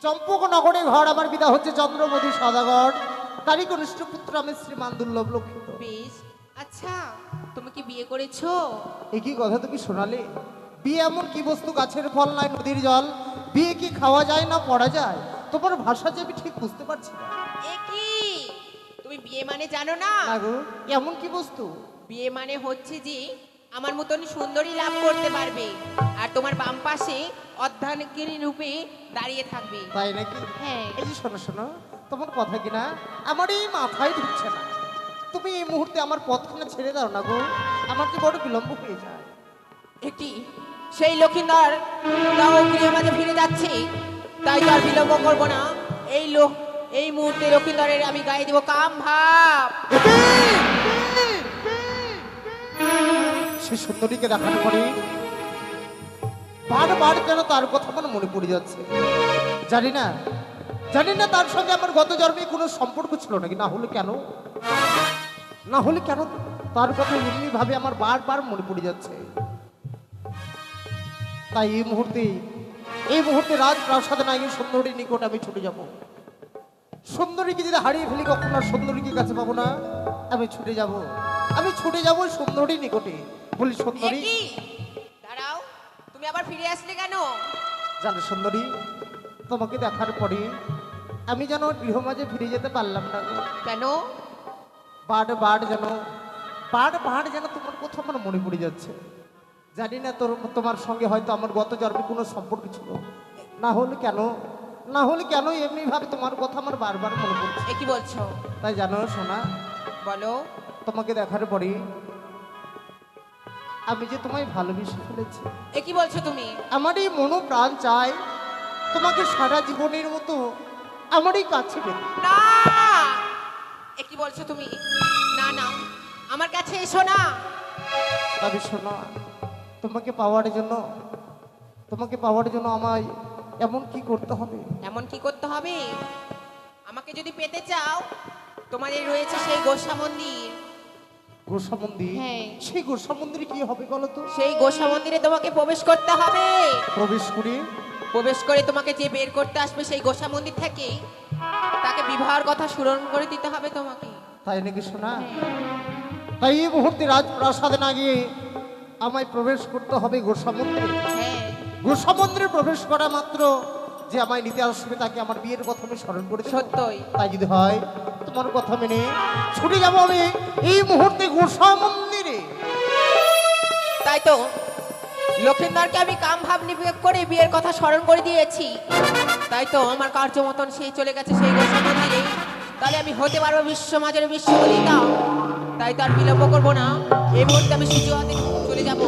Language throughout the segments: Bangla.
চম্পক নগরে ঘর আমার বিদা হচ্ছে চন্দ্রমধি সদাগর, তারই কনিষ্ঠ পুত্র আমি শ্রীমান দুর্লভ লক্ষিত। বেশ, আচ্ছা তুমি কি বিয়ে করেছো? একই কথা তুমি শোনালে? বিয়ে এমন কি বস্তু, গাছের ফল নাই নদীর জল? বিয়ে কি খাওয়া যায় না পড়া যায়? তোমার ভাষা যে আমি ঠিক বুঝতে পারছি না। এ কি, তুমি বিয়ে মানে জানো না? না গো, এমন কি বস্তু? বিয়ে মানে হচ্ছে যে আমার মতন সুন্দরী লাভ করতে পারবে, আর তোমার বাম পাশে অর্ধাঙ্গিনী রূপে দাঁড়িয়ে থাকবে। তাই নাকি? হ্যাঁ। এই যে শোনো শোনো, তোমার কথা কিনা আমার এই মাথায় ঢুকছে না। তুমি এই মুহূর্তে আমার পথখানা ছেড়ে দাও না গো, আমার যে বড় বিলম্ব হয়ে যায়। একটি সেই লক্ষিন্দর তাও গৃহে মাঝে ফিরে যাচ্ছে, তাই তো আর বিলম্ব করবো না। এই মুহূর্তে লক্ষিন্দরের আমি গায়ে দিব কাম ভাব। সে সুন্দরীকে দেখার পরে বারবার যেন তার কথা আমার মনে পড়ে যাচ্ছে। জানি না তার সঙ্গে আমার গত জন্মে কোনো সম্পর্ক ছিল নাকি, না হলে কেন তার কথা এমনি ভাবে আমার বারবার মনে পড়ে যাচ্ছে। তাই এই মুহূর্তে রাজপ্রাসাদে না গিয়ে সুন্দরীর নিকট আমি ছুটে যাব। সুন্দরীকে যদি হারিয়ে ফেলি কখনো আর সুন্দরীকে কাছে পাবো না, আমি ছুটে যাব সুন্দরীর নিকটে। বলি সুন্দরী, এ কি? দাঁড়াও, তুমি আবার ফিরে আসলে কেন? জানো সুন্দরী, তোমাকে দেখার পরে আমি যেন গৃহ মাঝে ফিরে যেতে পারলাম না গো। কেন? বারবার যেন তোমার কথা আমার মনে পড়ে যাচ্ছে। জানি না তোমার সঙ্গে হয়তো আমার গত জন্মে কোনো সম্পর্ক ছিল, না হলে কেন এমনি ভাবে তোমার কথা আমার বারবার মনে পড়ছে। এ কি বলছো? তাই জানো সোনা, বলো। তোমাকে দেখার পরে আমি যে তোমায় ভালোবেসে ফেলেছি। এ কি বলছো তুমি? আমার এই মনো প্রাণ চায় তোমাকে সারা জীবনের মতো আমারই কাছে পেতে। না, এ কি বলছো তুমি? না না, আমার কাছে এসো না। তবে শোনো, তোমাকে পাওয়ার জন্য আমায় এমন কি করতে হবে? এমন কি করতে হবে? আমাকে যদি পেতে চাও, তোমাদের রয়েছে সেই গোসা মন্দির। গোসা মন্দির? হ্যাঁ। সেই গোসা মন্দিরে কি হবে বলো তো? সেই গোসা মন্দিরে তোমাকে প্রবেশ করতে হবে। প্রবেশ করে তোমাকে যে বের করতে আসবে সেই গোসা মন্দির থেকে, তাকে বিবাহের কথা স্মরণ করে দিতে হবে তোমাকে। তাই নাকি শোনা? হ্যাঁ। তাই এই মুহূর্তে রাজপ্রাসাদে না গিয়ে আমায় প্রবেশ করতে হবে গোসা মন্দিরে। হ্যাঁ। গোসা মন্দিরে প্রবেশ করা মাত্র যে আমায় নিতে আসবে তাকে আমার বিয়ের কথা আমি স্মরণ করে দেব। সত্যই। তাই যদি হয় তোমার কথা মেনে ছুটে যাবো আমি এই মুহূর্তে গোসা মন্দিরে। তাই তো লক্ষিন্দরকে আমি কাম ভাব নিবেগ করে বিয়ের কথা স্মরণ করে দিয়েছি। তাই তো আমার কার্য মতন সেই চলে গেছে সেই গোসা মন্দিরে। তাহলে আমি হতে পারবো বিশ্ব মাঝের বিশ্ববলিতা। তাই তো আর বিলম্ব করবো না, এই মুহূর্তে আমি সুযোগ হাতে চলে যাব।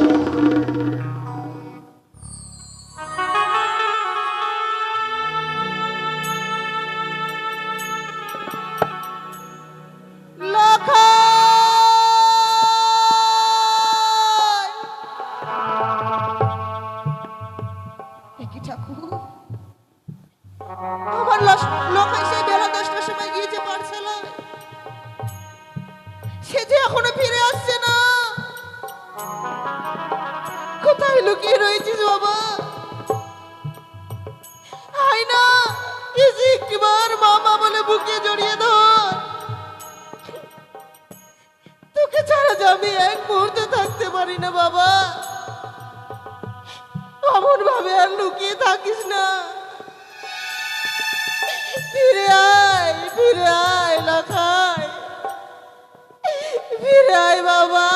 আমার লোকাই সেই বেলা 10টার সময় গিয়েছে পাঠশালায়, সে যে এখনো ফিরে আসছে না। কোথায় লুকিয়ে রয়েছিস বাবা? আয় না, এসে একবার মামা বলে বুকে জড়িয়ে ধর। তোকে ছাড়া যে আমি এক মুহূর্তে থাকতে পারি না বাবা। অমন ভাবে আর লুকিয়ে থাকিস না। ফিরে আয় লাখাই, ফিরে আয় বাবা।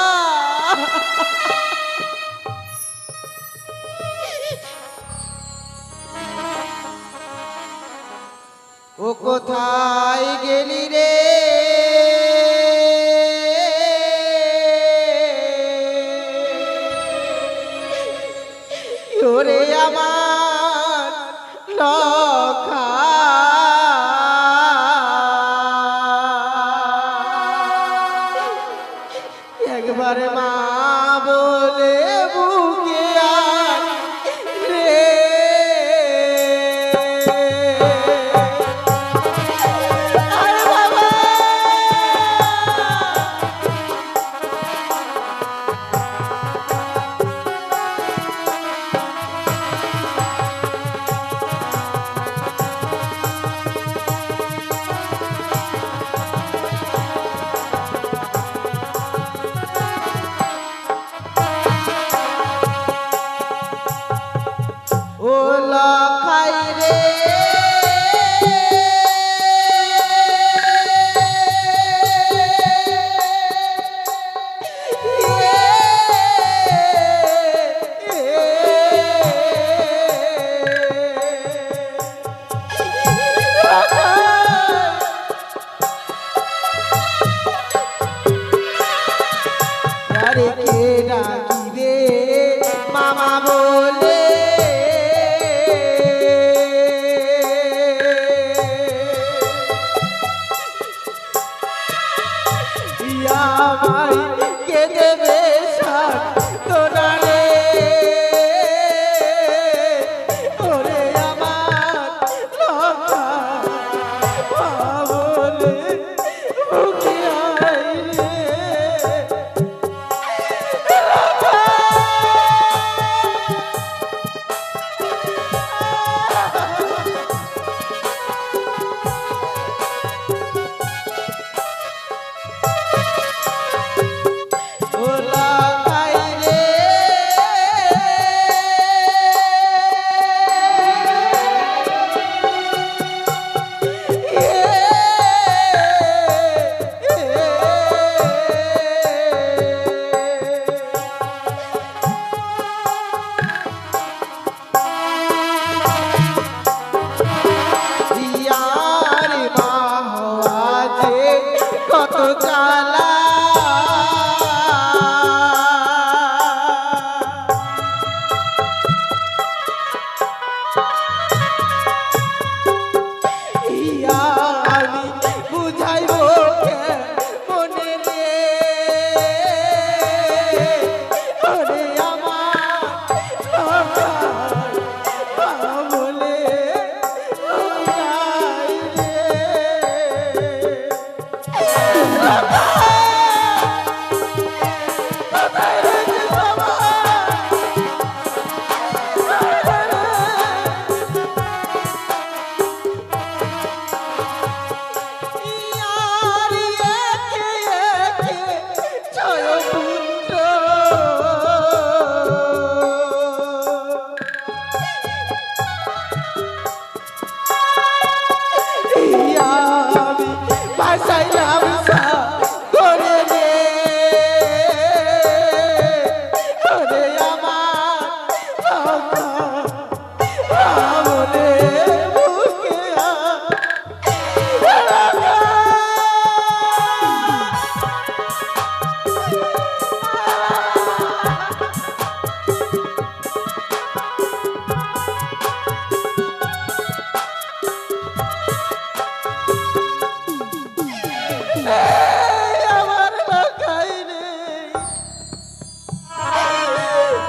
ও কোথায় গেলি রে? ওরে আমার লখা, একবার মা বলে বুকে আয় রে। আরে বাবা,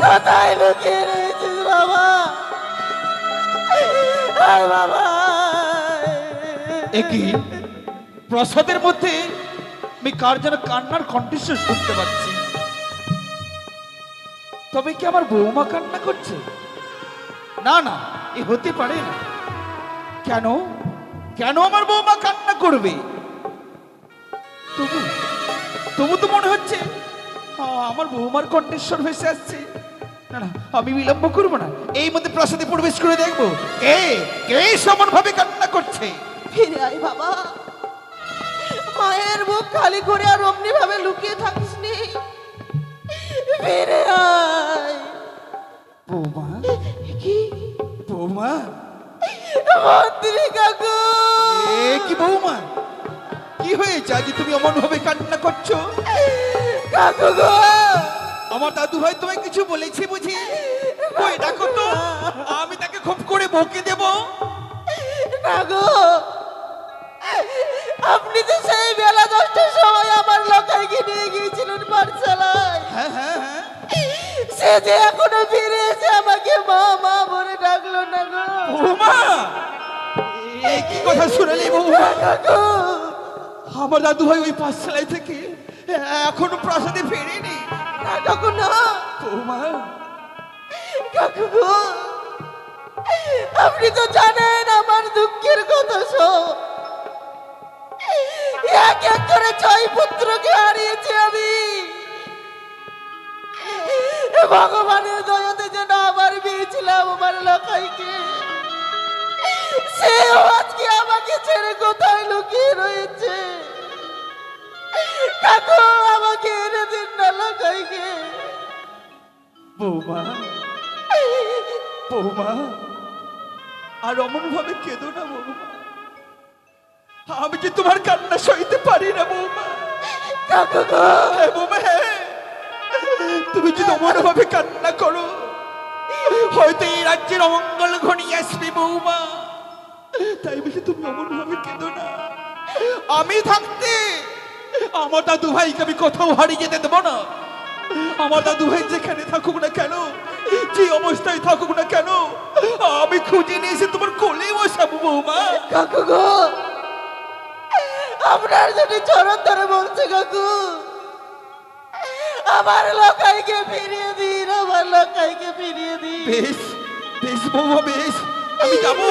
কোথায় লুকিয়ে রয়েছিস বাবা? আয় বাবা। একই প্রসাদের মধ্যে আমি কার যেন কান্নার কণ্ঠস্বর শুনতে পাচ্ছি। তবে কি আমার বৌমা কান্না করছে? না না, এ হতে পারে না। কেন কেন আমার বৌমা কান্না করবে? তবু তবু তো মনে হচ্ছে আমার বৌমার কণ্ঠস্বর ভেসে আসছে। না না, আমি বিলম্ব করবো না, এই মধ্যে প্রাসাদে প্রবেশ করে দেখবো কে কে সমান ভাবে কান্না করছে। ফিরে আয় বাবা, মায়ের মুখ খালি করে আর অমনি ভাবে লুকিয়ে থাকিস নি। ফিরে আয়। বৌমা, কি বৌমা, মন্ত্রী কাকু? এ কি বৌমা, কি হয়েছে আজ তুমি অমন ভাবে কান্না করছো? কাকু গো, আমার দাদু ভাই তোমায় কিছু বলেছে বুঝি? ওই ডাকো তো, আমি তাকে খুব করে বকে দেব। কাকু, আপনি তো সেই বেলা 10টার সময় আমার লোকাইকে নিয়ে গিয়েছিলেন পাঠশালায়। হ্যাঁ হ্যাঁ হ্যাঁ, সে যে এখনো ফিরে এসে আমাকে মা মা বলে ডাকলো না গো। বৌমা, এ কি কথা শুনালি বৌমা? কাকু, আমার দাদু ভাই ওই পাঠশালায় থেকে এখনো প্রাসাদে ফেরেনি। না কাকু না। বৌমা, কাকু গো, আপনি তো জানেন আমার দুঃখের কথা সব। এক এক করে 6 পুত্রকে হারিয়েছি আমি। ভগবানের দয়াতে যেন আমার বিয়ে ছিলাম আমার লোকাইকে, সেও আজকে আমাকে ছেড়ে কোথায় লুকিয়ে রয়েছে। কাকু, আমাকে এনে দিন না লোকাইকে। বৌমা, বৌমা, আর অমন ভাবে কেঁদো না বৌমা। আমি যে তোমার কান্না সইতে পারি না বৌমা। কাকু গো, হ্যাঁ বৌমা, হ্যাঁ, তুমি যদি অমন ভাবে কান্না করো হয়তো এই রাজ্যের অমঙ্গল ঘনিয়ে আসবে বৌমা। তাই বলে তুমি অমন ভাবে কেঁদো না। আমি থাকতে আমার দাদু ভাইকে আমি কোথাও হারিয়ে যেতে দেবো না। আমার দাদু ভাই যেখানে থাকুক না কেন, যে অবস্থায় থাকুক না কেন, আমি খুঁজে নিয়ে এসে তোমার কোলে বসাবো বৌমা। কাকু গো, আপনার যদি চরণ ধরে বলছে কাকু, আমার লোকাইকে ফিরিয়ে দিন, আমার লোকাইকে ফিরিয়ে দিন। বেশ বেশ বৌমা, বেশ, আমি যাবো।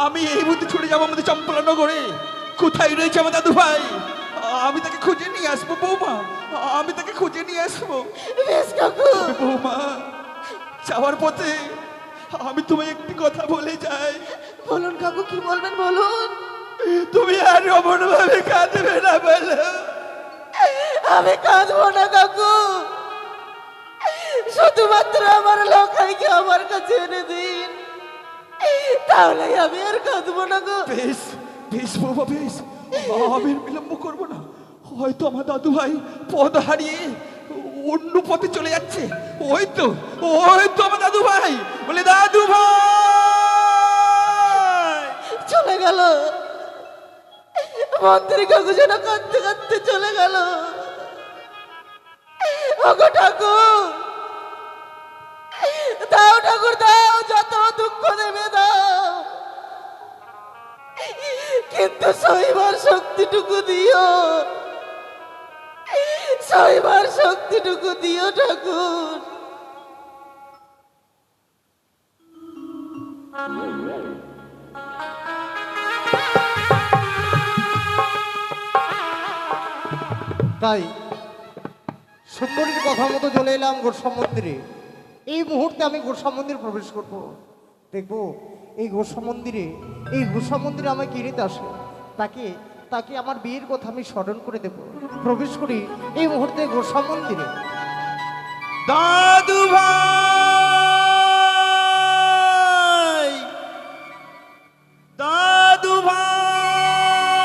আমি এই মুহূর্তে ছুটে যাবো আমাদের চম্পলা নগরে। কোথায় রয়েছে আমার দাদু ভাই, আমি তাকে খুঁজে নিয়ে আসবো বৌমা, আমি তাকে খুঁজে নিয়ে আসবো। বেশ কাকু। তবে বৌমা, যাওয়ার পথে আমি তোমায় একটি কথা বলে যাই। বলুন কাকু, কি বলবেন বলুন। তুমি আর অমন ভাবে কাঁদবে না বলো। আমি কাঁদবো না কাকু, শুধুমাত্র আমার লোকাইকে আমার কাছে এনে দিন, তাহলে আমি আর কাঁদবো না গো। বেশ বেশ বৌমা, বেশ, আমি আর বিলম্ব করবো না। হয়তো আমার দাদু ভাই পথ হারিয়ে অন্য পথে চলে যাচ্ছে। ওই তো আমার দাদু ভাই, বলে দাদু ভাই। চলে গেল, মন্ত্রী কাকু যেন কাঁদতে কাঁদতে চলে গেল। ওগো ঠাকুর, দাও ঠাকুর দাও, যত দুঃখ দেবে দাও, কিন্তু সইবার শক্তিটুকু দিও, সইবার শক্তিটুকু দিও ঠাকুর। তাই সুন্দরীর কথা মতো চলে এলাম গোসা মন্দিরে। এই মুহূর্তে আমি গোসা মন্দির প্রবেশ করব। দেখবো এই গোসা মন্দিরে আমায় কিনিতে আসে, তাকে তাকে আমার বিয়ের কথা আমি স্মরণ করে দেব। প্রবেশ করি এই মুহূর্তে গোসা মন্দিরে। দাদু ভাই, দাদু ভাই,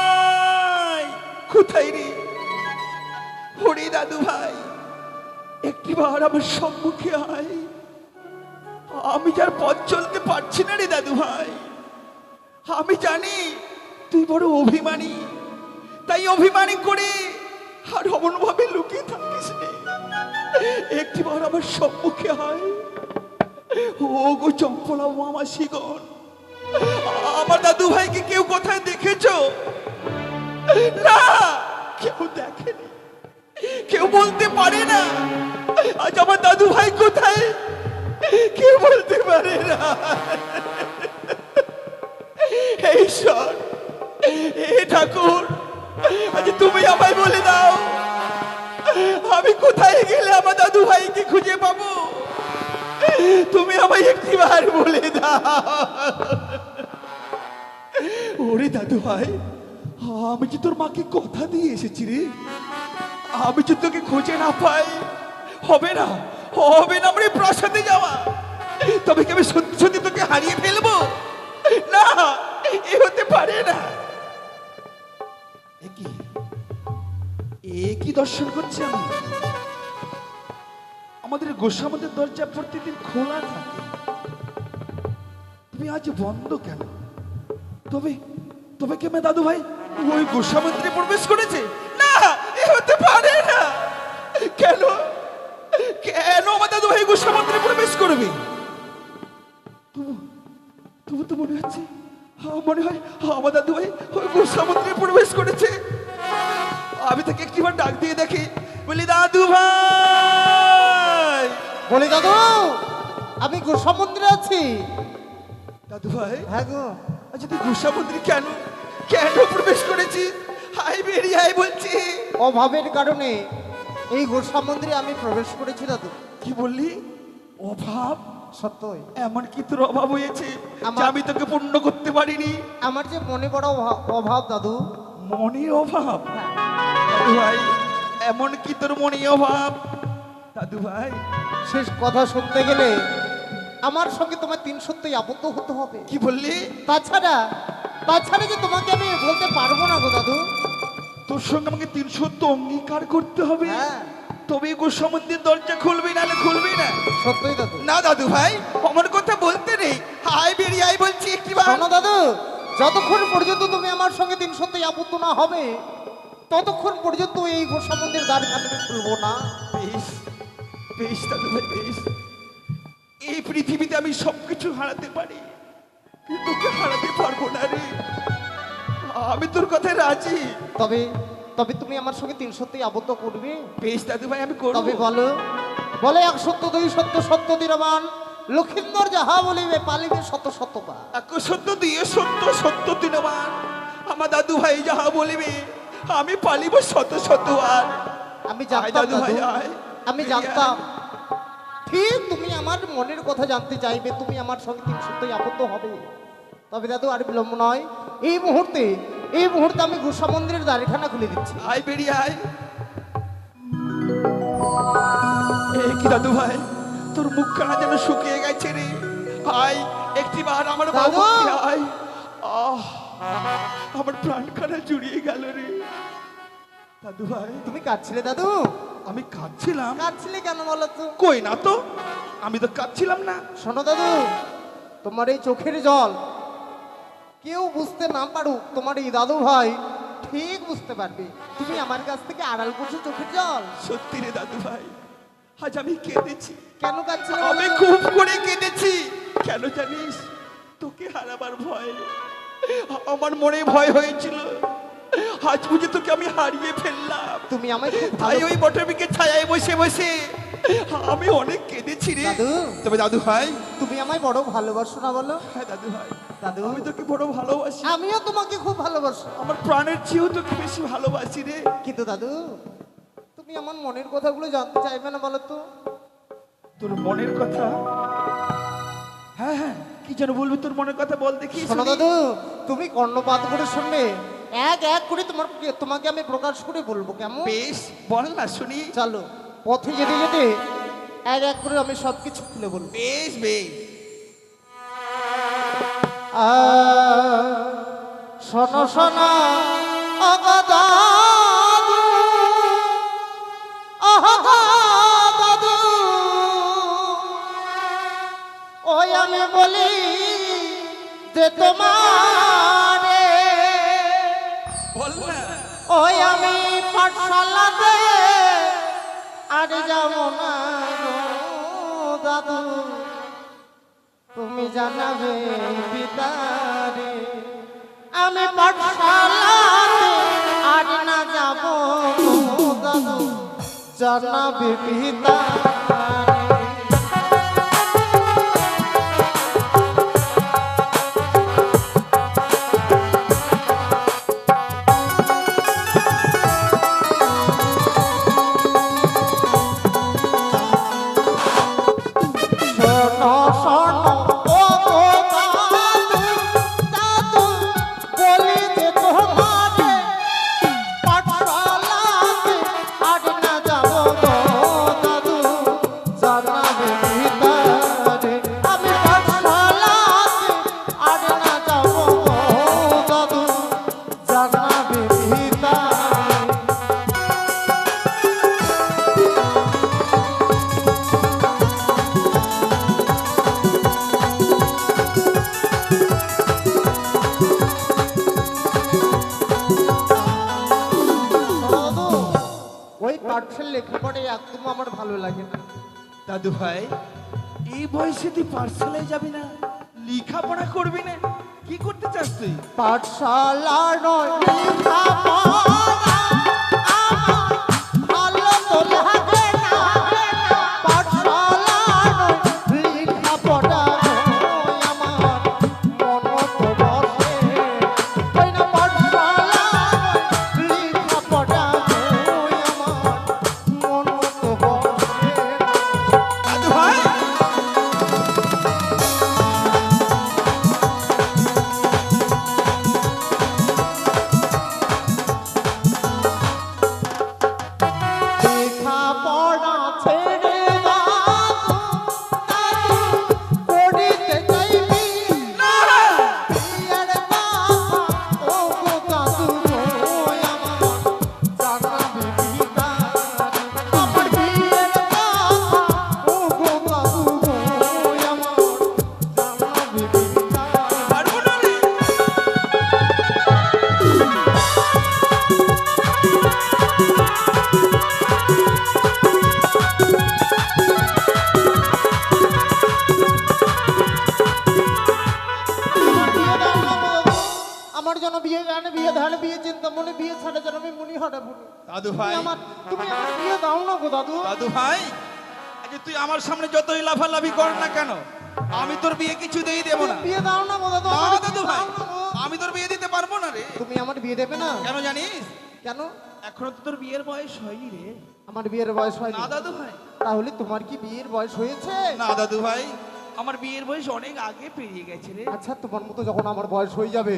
কোথায় রে? হরি দাদু ভাই, একটিবার আমার সম্মুখে আয়। আমি যার পথ চলতে পারছি না রে দাদু ভাই। আমি জানি তুই বড় অভিমানী, তাই অভিমানী করে আর অমন ভাবে লুকিয়ে থাকিস রে। একটিবার আমার সম্মুখে হয়। ও গো চম্পলা মামাসিগণ, আমার দাদু ভাইকে কেউ কোথায় দেখেছো? না, কেউ দেখেনি, কেউ বলতে পারে না আজ আমার দাদু ভাই কোথায়, কেউ বলতে পারে না। হে ঈশ্বর, হে ঠাকুর, আজ তুমি আমায় বলে দাও, আমি কোথায় গেলে আমার দাদু ভাইকে খুঁজে পাবো? তুমি আমায় একটিবার বলে দাও। ওরে দাদু ভাই, আমি যে তোর মাকে কথা দিয়ে এসেছি রে, আমি যে তোকে খুঁজে না পাই, হবে না, হবে না আমার এই প্রাসাদে যাওয়া। তবে কি আমি সত্যি সত্যি তোকে হারিয়ে ফেলবো? না, এ হতে পারে না। এ কি দর্শন করছি আমি? আমাদের গোসামদের দরজা প্রতিদিন খোলা থাকে, তুমি আজ বন্ধ কেন? তবে তবে কি আমার দাদু ভাই ওই গোসামন্ত্রে প্রবেশ করেছে? না, এ হতে পারে না। কেন কেন আমার দাদু ভাই গোসামন্ত্রে প্রবেশ করবে? তবু তো মনে হচ্ছে, মনে হয় আমার দাদু ভাই ওই গোসামন্ত্রে প্রবেশ করেছে। আমি তাকে একটিবার ডাক দিয়ে দেখি, বলি দাদু ভাই। বলি দাদু, আমি গোসামন্দিরে আছি। দাদু ভাই, হ্যাঁ গো। আচ্ছা তুই গোসামন্ত্রে কেন কেন প্রবেশ করেছিস? হাই বেরিয়ে আয় বলছি। অভাবের কারণে এই গোসামন্দিরে আমি প্রবেশ করেছি দাদু। কি বললি? অভাব? সত্যই এমন কি তোর অভাব হয়েছে যে আমার- আমি তোকে পূর্ণ করতে পারিনি? আমার যে মনে বড় অভাব দাদু। মনে অভাব? দাদু ভাই, এমন কি তোর মনে অভাব? দাদু ভাই, শেষ কথা শুনতে গেলে আমার সঙ্গে তোমার 3 সত্যই আবদ্ধ হতে হবে। কি বললি? তাছাড়া তাছাড়া যে তোমাকে আমি বলতে পারবো না গো দাদু। তোর সঙ্গে আমাকে 300 অঙ্গীকার করতে হবে, হ্যাঁ তবে গোসামন্দির দরজা খুলবি, নাহলে খুলবি না। সত্যই দাদু। না দাদু ভাই, আমার কথা বলতে নেই, হাই বেরিয়ে আয় বলছি একটিবার। শোনো দাদু, যতক্ষণ পর্যন্ত তুমি আমার সঙ্গে 3 সত্যই আবদ্ধ না হবে ততক্ষণ পর্যন্ত এই গোসামন্দির দ্বার আমি খুলবো না। বেশ বেশ দাদু ভাই, বেশ। এই পৃথিবীতে আমি সবকিছু হারাতে পারি, কিন্তু তোকে হারাতে পারবো না রে। আমি তোর কথায় রাজি। তবে তবে তুমি আমার সঙ্গে 3 সত্যই আবদ্ধ করবে? বেশ দাদু ভাই, আমি করবো। তবে বলো, বলে 1 সত্য 2 সত্য সত্য দিনবান লক্ষিন্দর যাহা বলিবে পালিবে শত শতবার। এক সত্য দিয়ে সত্য সত্য দিনবান, আমার দাদু ভাই যাহা বলিবে আমি পালিব শত শত আর। আমি আয় জানতাম দাদু ভাই, দাদু, আয়। আমি জানতাম ঠিক তুমি আমার মনের কথা জানতে চাইবে, তুমি আমার সঙ্গে 3 সত্যই আবদ্ধ হবে। তবে দাদু আর বিলম্ব নয়, এই মুহূর্তে আমি গোসামন্দিরের দ্বারখানা খুলে দিচ্ছি। আয় বেরিয়ে আয়। এই কি দাদু ভাই, তোর মুখখানা যেন শুকিয়ে গেছে রে। আয় একটিবার আমার দাদু! বাবুকে আয়। আহ, আমার প্রাণখানা জুড়িয়ে গেল রে। দাদু ভাই, তুমি কাঁদছিলে দাদু? আমি কাঁদছিলাম? কাঁদছিলে কেন বলো তো? কই না তো, আমি তো কাঁদছিলাম না। শোনো দাদু, তোমার এই চোখের জল কেউ বুঝতে না পারুক, তোমার এই দাদু ভাই ঠিক বুঝতে পারবে তুমি আমার কাছ থেকে আড়াল করছো চোখের জল। সত্যি রে দাদু ভাই, আজ আমি কেঁদেছি। কেন কাঁদছিলে আমি বলো তো? খুব করে কেঁদেছি। কেন জানিস? তোকে হারাবার ভয়। আমার মনে ভয় হয়েছিল, আজ বুঝে তোকে আমি হারিয়ে ফেললাম। তুমি আমায় খুব তাই ভালো- ওই বটবৃক্ষের ছায়ায় বসে বসে আমি অনেক কেঁদেছি রে। দাদু। তবে দাদু ভাই, তুমি আমায় বড় ভালোবাসো না বলো? হ্যাঁ দাদু ভাই, দাদু, আমি তোকে বড় ভালোবাসি। আমিও তোমাকে খুব ভালোবাসি। আমার প্রাণের চেয়েও তোকে বেশি ভালোবাসি রে। কিন্তু দাদু, তুমি আমার মনের কথাগুলো জানতে চাইবে না বলো তো? তোর মনের কথা? হ্যাঁ হ্যাঁ, কি যেন বলবি, তোর মনের কথা বল দেখি। শোনো শুনি। দাদু, তুমি কর্ণপাত করে শুনবে, এক এক করে তোমাকে আমি প্রকাশ করে বলবো, কেমন? বেশ, বল না শুনি। চলো, পথে যেতে যেতে এক এক করে আমি সবকিছু খুলে বলবো। বেশ বেশ। শোনো শোনো ওগো দাদু, ওগো দাদু, ওই আমি বলি যে তোমারে, বল না। ওই আমি পাঠশালাতে আর যাবো না দাদু তুমি জানাবে পিতারে আমি পাঠশালাতে আর না যাব দাদু জানাবে পিতারে লেখাপড়ে একদম আমার ভালো লাগে না দাদু ভাই এই বয়সে তুই পাঠশালায় যাবি না, লেখাপড়া করবি না, কি করতে চাস তুই? পাঠশালা নয় লেখাপড়া আমার ভালো তো লাগে না পাঠশালা নয় লেখাপড়া নয় আমার মন তো বসে ওই না পাঠশালা নয় লেখাপড়া নয় আমার মন তো বসে দাদু ভাই লেখাপড়া ছেড়ে দাদু পড়িতে চাইবি বিয়ের কথা ও গো দাদু ওই আমার জানাবি পিতারে আমার বিয়ের কথা ও গো দাদু ওই আমার জানাবি পিতারে পারবো না রে। আমার জন্য বিয়ে গানে বিয়ে ধানে বিয়ে চিন্তা মনে বিয়ে ছাড়া যেন আমি মনি হঠাৎ ভুলি দাদু ভাই তুমি আমার বিয়ে দাও না গো দাদু দাদু ভাই আগে তুই আমার সামনে যতই লাফালাফি কর না কেন আমি তোর বিয়ে কিছুতেই দেবো না। বিয়ে দাও না গো দাদু না আমার দাদু বিয়ে ভাই দাও না গো। আমি তোর বিয়ে দিতে পারবো না রে। তুমি আমার বিয়ে দেবে না কেন জানিস? কেন এখনো তো তোর বিয়ের বয়স হয়নি রে। আমার বিয়ের বয়স হয়নি না দাদু ভাই, তাহলে তোমার কি বিয়ের বয়স হয়েছে না দাদু ভাই, আমার বিয়ের বয়স অনেক আগে পেরিয়ে গেছে রে। আচ্ছা তোমার মতো যখন আমার বয়স হয়ে যাবে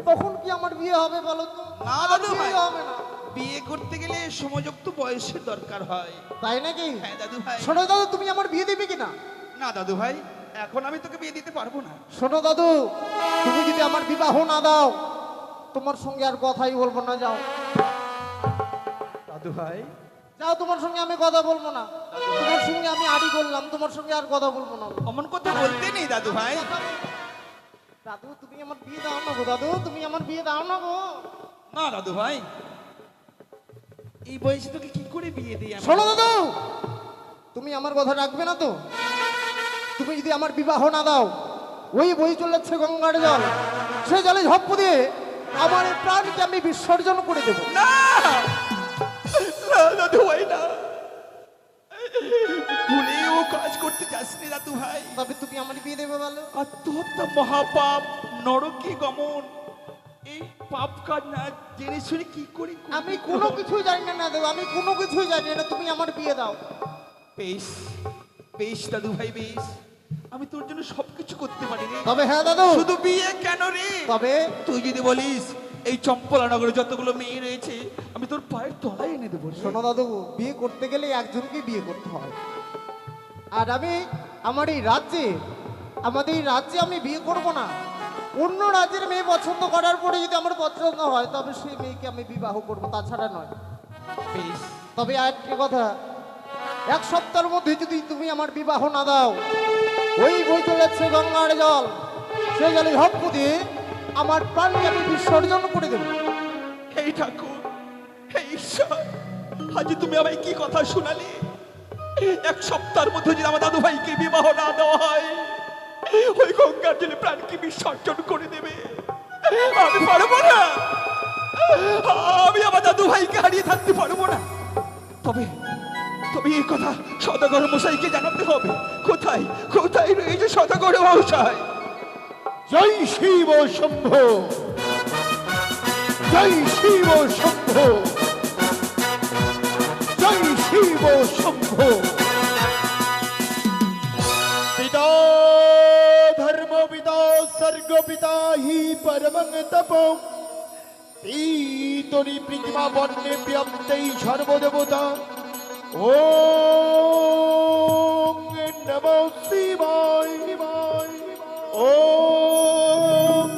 তখন কি আমার বিয়ে হবে বলো তো না আমার দাদু ভাই, বিয়ে হবে না বিয়ে করতে গেলে সমযুক্ত বয়সের দরকার হয়। তাই নাকি হ্যাঁ দাদু ভাই। শোনো দাদু তুমি আমার বিয়ে দেবে কিনা না দাদু ভাই, এখন আমি তোকে বিয়ে দিতে পারবো না। শোনো দাদু তুমি যদি আমার বিবাহ না দাও তোমার সঙ্গে আর কথাই বলবো না যাও দাদু ভাই যাও তোমার সঙ্গে আমি কথা বলবো না তোমার সঙ্গে আমি আড়ি করলাম তোমার সঙ্গে আর কথা বলবো না অমন কথা বলতে নেই দাদু ভাই। দাদু তুমি আমার বিয়ে দাও না গো দাদু তুমি আমার বিয়ে দাও না গো না দাদু ভাই, এই বয়সে তোকে কি করে বিয়ে দিই আমি? শোনো দাদু তুমি আমার কথা রাখবে না তো তুমি যদি আমার বিবাহ না দাও ওই বই চলেছে গঙ্গার জল সে জলে ঝপ্প দিয়ে আমার এই প্রাণকে আমি বিসর্জন করে দেবো না না দাদু ভাই না, ভুলেও কাজ করতে যাসনি দাদু ভাই। তবে তুমি আমার বিয়ে দেবে বলো আত্মহত্যা মহাপাপ, নরকে গমন, এই পাপ কাজ না জেনে শুনে কি করি করবি? আমি কোনো কিছুই জানি না দেবো আমি কোনো কিছুই জানি না তুমি আমার বিয়ে দাও বেশ বেশ দাদু ভাই বেশ, আমি তোর জন্য সবকিছু করতে পারি রে। তবে হ্যাঁ দাদু শুধু বিয়ে কেন রে, তবে তুই যদি বলিস এই চম্পলা নগরে যতগুলো মেয়ে রয়েছে আমি তোর পায়ের তলায় এনে দেবো রে। শোনো দাদু বিয়ে করতে গেলে একজনকে বিয়ে করতে হয় আর আমি আমার এই রাজ্যে আমাদের এই রাজ্যে আমি বিয়ে করব না অন্য রাজ্যের মেয়ে পছন্দ করার পরে যদি আমার পছন্দ হয় তবে সেই মেয়েকে আমি বিবাহ করব তাছাড়া নয় বেশ তবে আর একটা কথা এক সপ্তাহের মধ্যে যদি তুমি আমার বিবাহ না দাও ওই বই চলেছে গঙ্গার জল সেই জলে ঝপ্প দিয়ে আমার প্রাণকে আমি বিসর্জন করে দেবো এই ঠাকুর, হে ঈশ্বর, আজ তুমি আমায় কি কথা শোনালে? এক সপ্তাহের মধ্যে যদি আমার দাদু ভাইকে বিবাহ না দেওয়া হয়, ওই গঙ্গার জলে প্রাণকে বিসর্জন করে দেবে। আমি পারবো না, আমি আমার দাদু ভাইকে হারিয়ে থাকতে পারবো না। তবে তবে এই কথা সদাগর মশাইকে জানাতে হবে। কোথায় কোথায় রয়েছে সদাগর মশাই? জয় শিব শম্ভো, জয় শিব শম্ভো, জয় শিব শম্ভো। পিতা ধর্ম পিতা স্বর্গ পিতা হি পরমং তপো পীতরি পৃথিমা বর্ণে প্রিয়ন্তেই সর্বদেবতা। ওম নমো শিবায়, ওম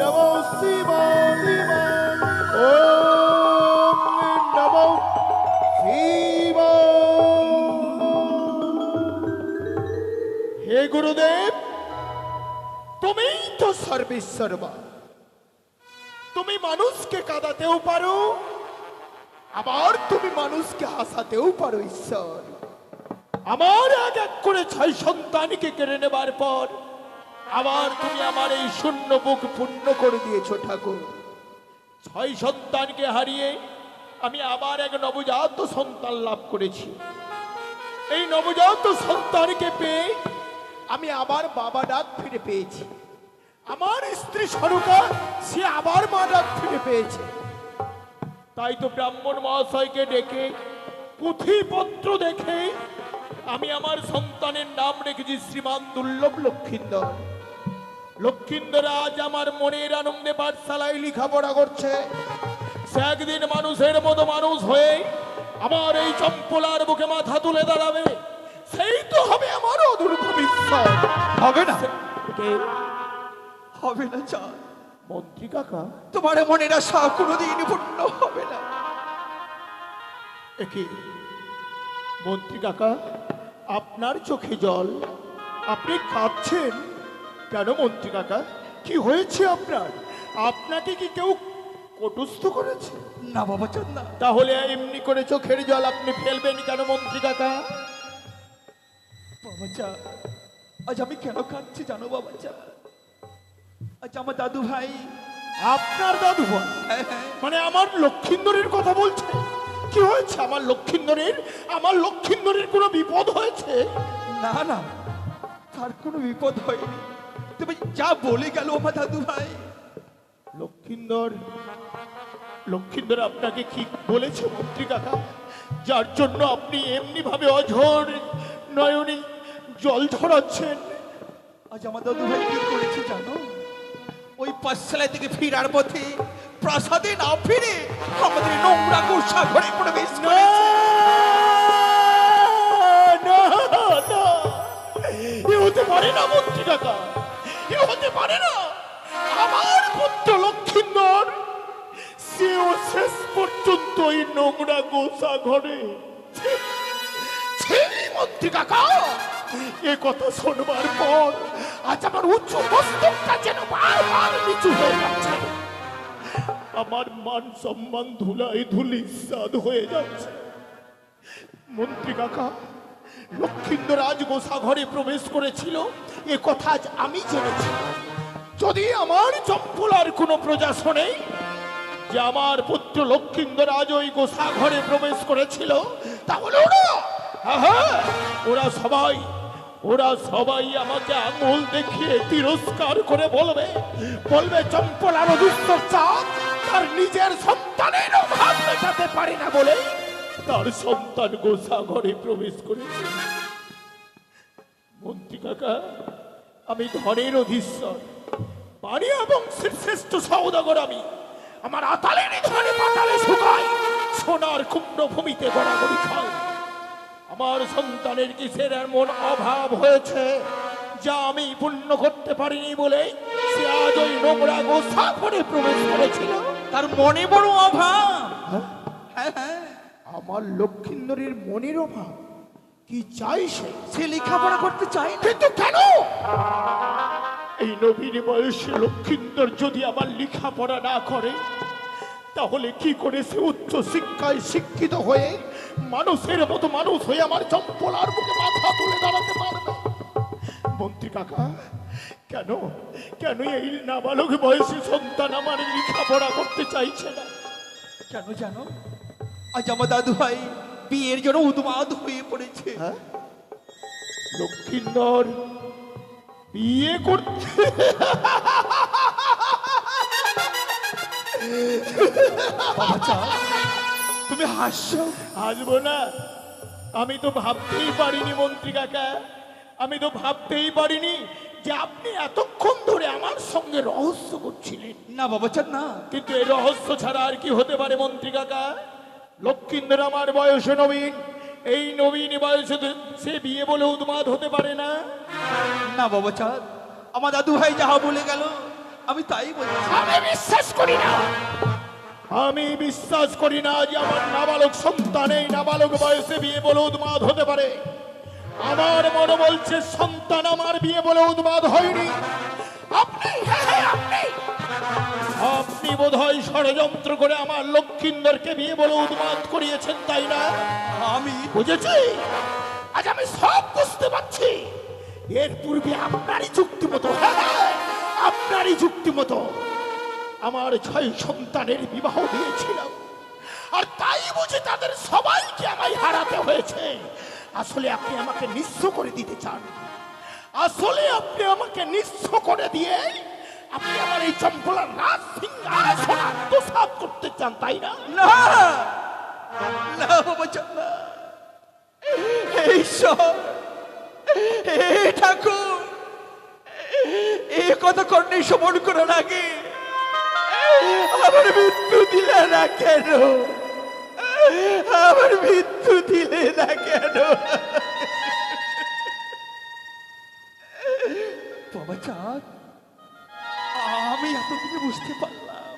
নমো শিবায়, ওম নমো শিবায়। হে গুরুদেব, তুমিই তো সর্বেশ্বরবা। তুমি মানুষকে কাঁদাতেও পারো, আবার তুমি মানুষকে হাসাতেও পারো ঈশ্বর। আমার এক এক করে 6 সন্তানকে কেড়ে নেবার পর আবার তুমি আমার এই শূন্য বুক পূর্ণ করে দিয়েছো ঠাকুর। 6 সন্তানকে হারিয়ে আমি আবার এক নবজাত সন্তান লাভ করেছি। এই নবজাত সন্তানকে পেয়ে আমি আবার বাবা ডাক ফিরে পেয়েছি। আমার স্ত্রী সরুকা, সে আবার মা ডাক ফিরে পেয়েছে। তাই তো ব্রাহ্মণ মহাশয়কে ডেকে পুঁথিপত্র দেখে আমি আমার সন্তানের নাম রেখেছি শ্রীমান দুর্লভ লক্ষিন্দর। লক্ষিন্দর আজ আমার মনের আনন্দে পাঠশালায় লেখাপড়া করছে। সে একদিন মানুষের মতো মানুষ হয়ে আমার এই চম্পলার বুকে মাথা তুলে দাঁড়াবে। সেই তো হবে আমার অদূর ভবিষ্যৎ। হবে না, কে? হবে না চাঁদ। মন্ত্রী কাকা, তোমার মনের আশা কোনোদিন পূর্ণ হবে না। একে মন্ত্রী কাকা, আপনার চোখে জল, আপনি কাঁদছেন কেন? মন্ত্রী কাকা, কি হয়েছে আপনার? আপনাকে কি কেউ কটুস্থ করেছে? না বাবা চাঁদ না। তাহলে এমনি করে চোখের জল আপনি ফেলবেন কেন মন্ত্রী কাকা? বাবা চাঁদ, আজ আমি কেন কাঁদছি জানো বাবা চাঁদ? আজ আমার দাদু ভাই, আপনার দাদু ভাই মানে আমার লক্ষিন্দরের কথা বলছে? কি হয়েছে আমার লক্ষিন্দরের? আমার লক্ষিন্দরের কোনো বিপদ হয়েছে? না না, তার কোনো বিপদ হয়নি। তুমি যা বলে গেল আমার দাদু ভাই। লক্ষিন্দর, লক্ষিন্দর আপনাকে কি বলেছে মন্ত্রী কাকা, যার জন্য আপনি এমনি ভাবে অঝর নয়নে জল ঝরাচ্ছেন? আজ আমার দাদু ভাই কি করেছে জানো? ওই পাঠশালা থেকে ফিরার পথে প্রাসাদে না ফিরে আমাদের নোংরা গোসা ঘরে প্রবেশ করেছে। না, না, এ হতে পারে না মন্ত্রী কাকা, এ হতে পারে না। আমার পুত্র লক্ষিন্দর, সেও শেষ পর্যন্ত এই নোংরা গোসা ঘরে। মন্ত্রী কাকা, এ কথা শোনবার পর আজ আমার উচ্চ মস্তকটা যেন বারবার নিচু হয়ে যাচ্ছে। আমার মান সম্মান ধুলায় ধুলিসাৎ হয়ে যাচ্ছে। মন্ত্রী কাকা, লক্ষিন্দর আজ গোসা ঘরে প্রবেশ করেছিল, এ কথা আজ আমি জেনেছি। যদি আমার চম্পলার কোনো প্রজা শোনে যে আমার পুত্র লক্ষিন্দর আজ ওই গোসা ঘরে প্রবেশ করেছিল, তাহলে ওরা সবাই আমাকে আঙুল দেখিয়ে তিরস্কার করে বলবে চম্পলার অদুস্তর চাঁদ তার নিজের সন্তানের অভাব মেটাতে পারে না বলে তার সন্তান গোসা ঘরে প্রবেশ করেছে। মন্ত্রী কাকা, আমি ধনের অধীশ্বর, পানি এবং শ্রেষ্ঠ সওদাগর আমি। আমার আতালের ধনে পাতালে শুকায়, সোনার কুম্ভ ভূমিতে গড়াগড়ি খায়। আমার সন্তানের কিসের এমন অভাব হয়েছে যা আমি পূর্ণ করতে পারিনি বলে সে আজ ওই নোংরা গোসা ঘরে প্রবেশ করেছিল। তার মনে বড় অভাব। হ্যাঁ হ্যাঁ, আমার লক্ষিন্দরের মনের অভাব কি চাই? সে লেখাপড়া করতে চায় না। কিন্তু কেন? এই নবীন বয়সে লক্ষিন্দর যদি আমার লেখাপড়া না করে, তাহলে কি করে সে উচ্চ শিক্ষায় শিক্ষিত হয়ে মানুষের মতো মানুষ হয়ে আমার চম্পলার বুকে মাথা তুলে দাঁড়াতে পারবে? মন্ত্রী কাকা, কেন কেন এই নাবালক বয়সী সন্তান আমার লেখাপড়া করতে চাইছে না? কেন জানো? আজ আমার দাদু ভাই বিয়ের জন্য উন্মাদ হয়ে পড়েছে। লক্ষ্মীন্দর বিয়ে করতে বাবাচা, তুমি হাসছো? আসবো না? আমি তো ভাবতেই পারিনি মন্ত্রী কাকা, আমি তো ভাবতেই পারিনি যে আপনি এতক্ষণ ধরে আমার সঙ্গে রহস্য করছিলেন। না বাবাচা না। কিন্তু এই রহস্য ছাড়া আর কি হতে পারে মন্ত্রী কাকা? লক্ষ্মীন্দর আমার বয়সে নবীন, এই নবীন বয়সে তো সে বিয়ে বলে উন্মাদ হতে পারে না। না বাবাচা, আমার দাদু ভাই যাহা বলে গেল আমি তাই বলছি। আমি বিশ্বাস করি না, আমি বিশ্বাস করি না যে আমার নাবালক সন্তান এই নাবালক বয়সে বিয়ে বলে উন্মাদ হতে পারে। আমার মনে বলছে সন্তান আমার বিয়ে বলে উন্মাদ হয়নি। আপনি আপনি বোধহয় ষড়যন্ত্র করে আমার লক্ষ্মীন্দরকে বিয়ে বলে উন্মাদ করিয়েছেন, তাই না? আমি বুঝেছি, আজ আমি সব বুঝতে পারছি। এর পূর্বে আপনারই যুক্তি মতো, আপনারই যুক্তি মতো আমার 6 সন্তানের বিবাহ দিয়েছিলাম, আর তাই বুঝে তাদের সবাইকে আমায় হারাতে হয়েছে। আসলে আপনি আমাকে নিঃস্ব করে দিতে চান, আসলে আপনি আমাকে নিঃস্ব করে দিয়ে আপনি আমার এই চম্পলার রাজ সিংহাসন আত্মসাৎ করতে চান, তাই না? না না বাবাচা না। এই সব এই ঠাকুর এই কথা কর্ণে সমন করার আগে আমার মৃত্যু দিলে না কেন? আমার মৃত্যু দিলে না কেন? বাবাচা, আমি এতদিনে বুঝতে পারলাম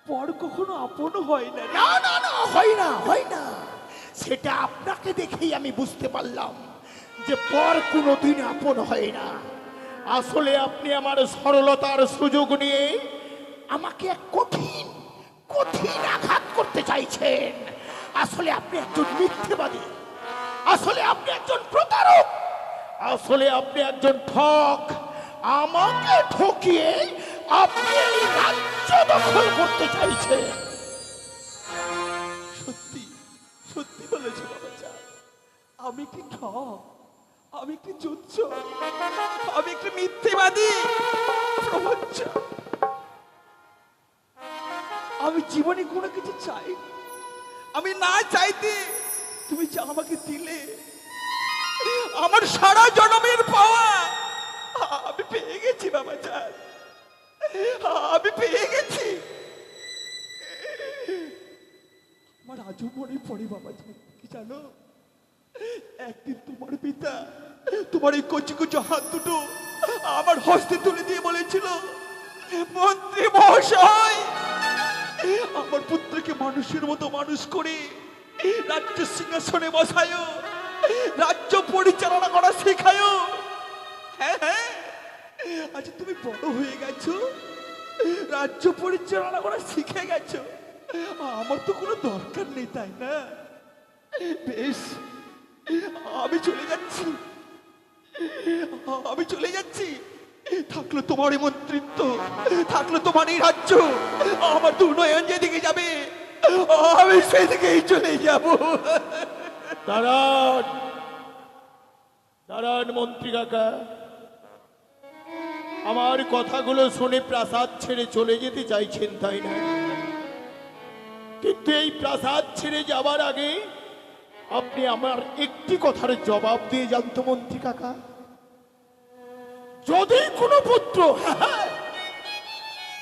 পর কখনো আপন হয় না। না না না, হয় না, হয় না। সেটা আপনাকে দেখেই আমি বুঝতে পারলাম যে পর কোনোদিন আপন হয় না। আসলে আপনি আমার সরলতার সুযোগ নিয়ে আমাকে এক কঠিন কঠিন আঘাত করতে চাইছেন। আসলে আপনি একজন মিথ্যেবাদী, আসলে আপনি একজন প্রতারক, আসলে আপনি একজন ঠক। আমাকে ঠকিয়ে আপনি এই রাজ্য দখল করতে চাইছেন। সত্যি সত্যি বলেছো বাবাচা, আমি কি ঠক, আমি কি জুচ্ছ, আমি একটি মিথ্যেবাদী প্রবঞ্চক। আমি জীবনে কোনো কিছু চাই, আমি না চাইতে তুমি যা আমাকে দিলে, আমার সারা জন্মের পাওয়া আমি পেয়ে গেছি বাবাচা, আমি পেয়ে গেছি। আমার আজও মনে পড়ে বাবাচা, কি জানো, একদিন তোমার পিতা তোমার এই কচি কচি হাত দুটো আমার হস্তে তুলে দিয়ে বলেছিল, মন্ত্রী মহাশয়, আমার পুত্রকে মানুষের মতো মানুষ করে রাজ্য সিংহাসনে বসায়ো, রাজ্য পরিচালনা করা শেখায়ো। হ্যাঁ হ্যাঁ, আজ তুমি বড় হয়ে গেছো, রাজ্য পরিচালনা করা শিখে গেছো, আমার তো কোনো দরকার নেই, তাই না? বেশ, আমি চলে যাচ্ছি, আমি চলে যাচ্ছি। থাকলো তোমার এই মন্ত্রিত্ব, থাকলো তোমার এই রাজ্য, আমার দুর্নয়ন যেদিকে যাবে আমি সেদিকেই চলে যাব। দাঁড়ান দাঁড়ান মন্ত্রী কাকা, আমার কথাগুলো শুনে প্রাসাদ ছেড়ে চলে যেতে চাইছেন, তাই না? কিন্তু এই প্রাসাদ ছেড়ে যাবার আগে আপনি আমার একটি কথার জবাব দিয়ে যান তো মন্ত্রী কাকা। যদি কোনো পুত্র,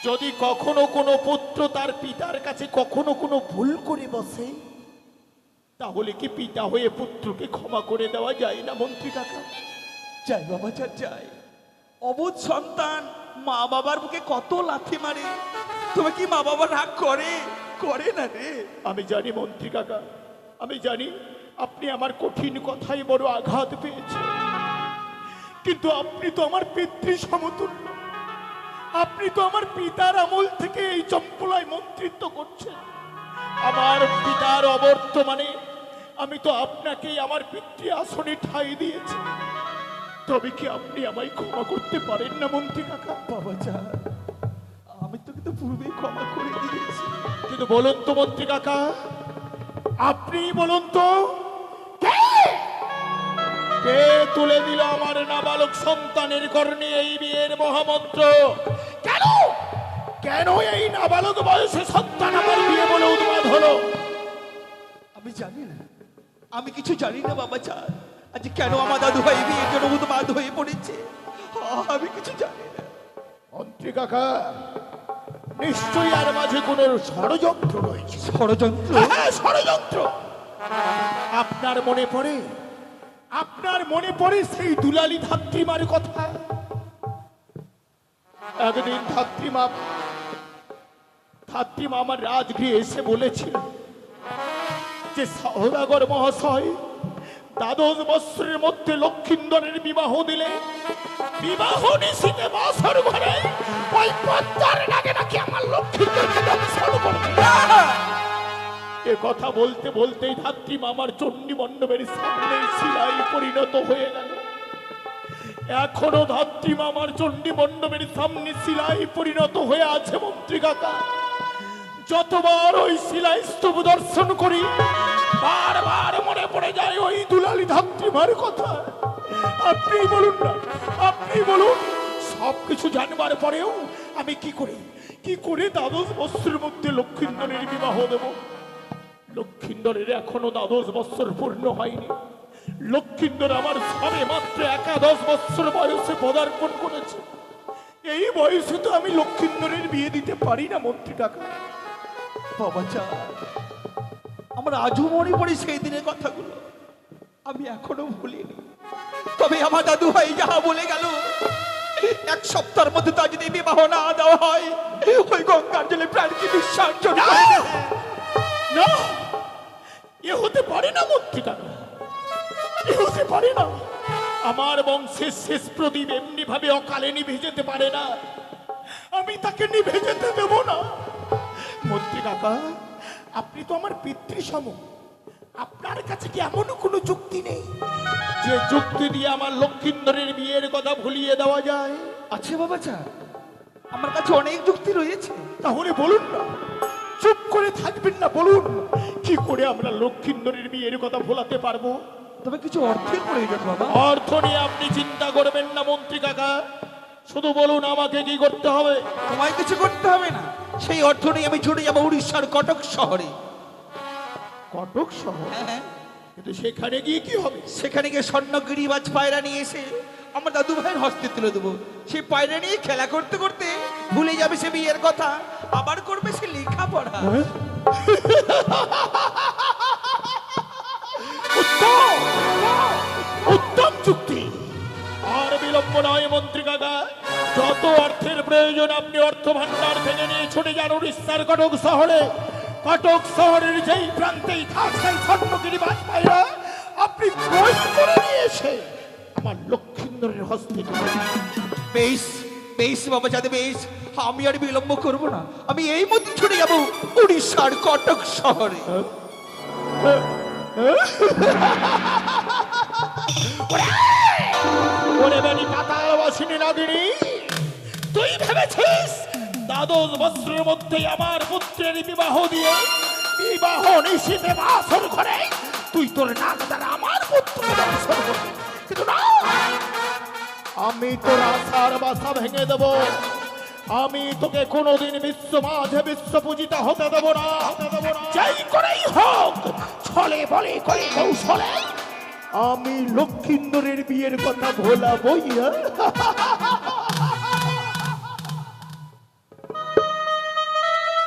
যদি কখনো কোনো পুত্র তার পিতার কাছে কখনো কোনো ভুল করে বসে, তাহলে কি পিতা হয়ে পুত্রকে ক্ষমা করে দেওয়া যায় না মন্ত্রী কাকা? যাই বাবা যাই, অবোধ সন্তান মা বাবার বুকে কত লাথি মারে, তুমি কি মা বাবা রাগ করে? করে না রে। আমি জানি মন্ত্রী কাকা, আমি জানি আপনি আমার কঠিন কথাই বড় আঘাত পেয়েছেন, কিন্তু আপনি তো আমার পিতৃ সমতুল্য, আপনি তো আমার পিতার আমল থেকে এই চম্পলায় মন্ত্রিত্ব করছেন। আমার পিতার অবর্তমানে আমি তো আপনাকেই আমার পিতৃ আসনে ঠাঁই দিয়েছি, তবে কি আপনি আমায় ক্ষমা করতে পারেন না মন্ত্রী কাকা? বাবা যা, আমি তোকে তো পূর্বেই ক্ষমা করে দিয়েছি। কিন্তু বলুন তো মন্ত্রী কাকা, আপনি বলুন তো, কে তুলে দিল আমার নাবালক সন্তানের কর্ণে এই বিয়ের মহামন্ত্র? কেন কেন এই নাবালক বয়সে সন্তান আমার বিয়ে বলে উদ্বাদ হলো? আমি জানি না, আমি কিছু জানি না বাবা যা, আজ কেন আমার দাদু ভাই বিয়ের জন্য উন্মাদ হয়ে পড়েছে, আমি কিছু জানি না। মন্ত্রী কাকা, নিশ্চয়ই আর মাঝে কোন ষড়যন্ত্র রয়েছে। ষড়যন্ত্র? হ্যাঁ, ষড়যন্ত্র। আপনার মনে পড়ে সেই দুলালী ধাত্রীমার কথা? একদিন ধাত্রীমা আমার রাজগৃহে এসে বলেছিল যে সওদাগর মহাশয়, দ্বাদশ বৎসরের মধ্যে লক্ষিন্দরের বিবাহ দিলে বিবাহ নিশীতে বাসর ঘরে ওই পদ্মার নাগে নাকি আমার লক্ষিন্দরকে দর্শন করবে। এ কথা বলতে বলতেই ধাত্রী মামার চণ্ডী মণ্ডপের সামনে শিলায় পরিণত হয়ে গেল। এখনো ধাত্রী মামার চণ্ডী মণ্ডপের সামনে শিলায় পরিণত হয়ে আছে মন্ত্রী কাকা। যতবার ওই শিলায় স্তূপ দর্শন করি, বারবার মনে পড়ে যায় ওই দুলালী ধাত্রীমার কথা। আপনি বলুন না, আপনি বলুন, সবকিছু জানবার পরেও আমি কি করে দ্বাদশ বৎসরের মধ্যে লক্ষিন্দরের বিবাহ দেব? লক্ষিন্দরের এখনো দ্বাদশ বৎসর পূর্ণ হয়নি। লক্ষিন্দর আমার সবে মাত্র একাদশ বৎসর বয়সে পদার্পণ করেছে। এই বয়সে তো আমি লক্ষিন্দরের বিয়ে দিতে পারি না মন্ত্রী কাকা। বাবা যা, আমার আজও মনে পড়ে সেই দিনের কথাগুলো, আমি এখনো ভুলিনি। তবে আমার দাদু ভাই যাহা বলে গেল, এক সপ্তাহের মধ্যে তা যদি বিবাহ না দেওয়া হয়, ওই গঙ্গার জলে প্রাণকে বিসর্জন করে দেবে। না, এ হতে পারে না মন্ত্রী কাকা, এ হতে পারে না। আমার বংশের শেষ প্রদীপ এমনি ভাবে অকালে নিভে যেতে পারে না। আমি তাকে নিভে যেতে দেব না। মন্ত্রী কাকা, আপনি তো আমার পিতৃসম, আপনার কাছে কি এমন কোনো যুক্তি নেই যে যুক্তি দিয়ে আমার লক্ষিন্দরের বিয়ের কথা ভুলিয়ে দেওয়া যায়? আছে বাবা যা, আমার কাছে অনেক যুক্তি রয়েছে। তাহলে বলুন না, চুপ করে থাকবেন না, বলুন কি করে আমরা লক্ষিন্দরের বিয়ের কথা ভোলাতে পারবো? তবে কিছু অর্থের প্রয়োজন বাবা। অর্থ নিয়ে আপনি চিন্তা করবেন না মন্ত্রী কাকা, শুধু বলুন আমাকে কি করতে হবে। তোমায় কিছু করতে হবে না, সেই অর্থ নিয়ে আমি ছুটে যাবো উড়িষ্যার কটক শহরে। কটক শহর? হ্যাঁ, কিন্তু সেখানে গিয়ে কি হবে? সেখানে গিয়ে স্বর্ণগিরিবাজ পায়রা নিয়ে এসে আমার দাদু ভাইয়ের হস্তে তুলে দেবো। সেই পায়রা নিয়ে খেলা করতে করতে ভুলে যাবে সে বিয়ের কথা, আবার করবে সে লেখাপড়া। উত্তম, উত্তম যুক্তি। আর বিলম্ব নয় মন্ত্রী কাকা, যত অর্থের প্রয়োজন আপনি অর্থ ভান্ডার থেকে নিয়ে ছুটে যান উড়িষ্যার কটক শহরে। কটক শহরের যেই প্রান্তেই থাক সেই স্বর্ণগিরিবাজ পায়রা আপনি ক্রয় করে নিয়ে এসে আমার লক্ষিন্দরের হস্তে তুলে দিন। বেশ বেশ বাবা যাতে বেশ, আমি আর বিলম্ব করব না, আমি এই মধ্যে ছুটে যাবো উড়িষ্যার কটক শহরে। ওরে বেনি পাতাল বাসিনী নাগিনী, তুই ভেবেছিস দ্বাদশ বৎসরের মধ্যে আমার পুত্রের বিবাহ দিয়ে বিবাহ নিশীতে বাসর ঘরে তুই তোর নাক দ্বারা আমার পুত্রকে দর্শন করবি? কিন্তু না, আমি তোর আশার বাসা ভেঙে দেব। আমি তোকে কোনোদিন বিশ্ব মাঝে বিশ্ব পূজিতা হতে দেব না। যাই করেই হোক, ছলে বলে করে কৌশলে আমি লক্ষিন্দরের বিয়ের কথা ভোলাবই।